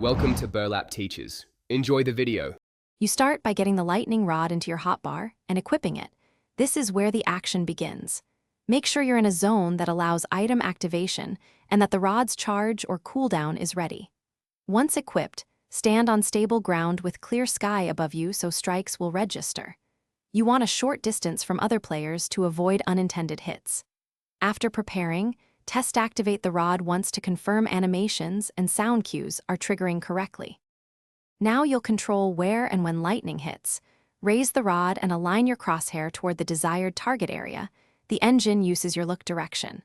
Welcome to Burlap Teachers. Enjoy the video. You start by getting the lightning rod into your hotbar and equipping it. This is where the action begins. Make sure you're in a zone that allows item activation and that the rod's charge or cooldown is ready. Once equipped, stand on stable ground with clear sky above you so strikes will register. You want a short distance from other players to avoid unintended hits. After preparing, test activate the rod once to confirm animations and sound cues are triggering correctly. Now you'll control where and when lightning hits. Raise the rod and align your crosshair toward the desired target area. The engine uses your look direction.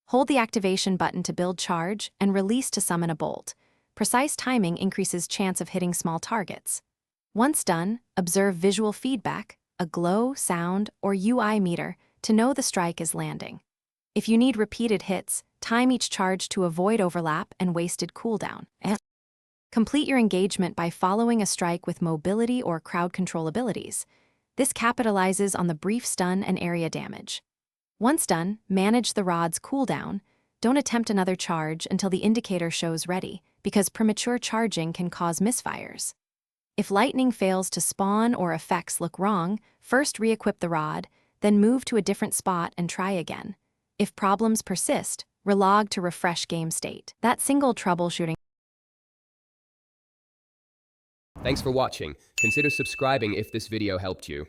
Hold the activation button to build charge and release to summon a bolt. Precise timing increases chance of hitting small targets. Once done, observe visual feedback, a glow, sound, or UI meter to know the strike is landing. If you need repeated hits, time each charge to avoid overlap and wasted cooldown. Complete your engagement by following a strike with mobility or crowd control abilities. This capitalizes on the brief stun and area damage. Once done, manage the rod's cooldown. Don't attempt another charge until the indicator shows ready, because premature charging can cause misfires. If lightning fails to spawn or effects look wrong, first re-equip the rod, then move to a different spot and try again. If problems persist, relog to refresh game state. That single troubleshooting. Thanks for watching. Consider subscribing if this video helped you.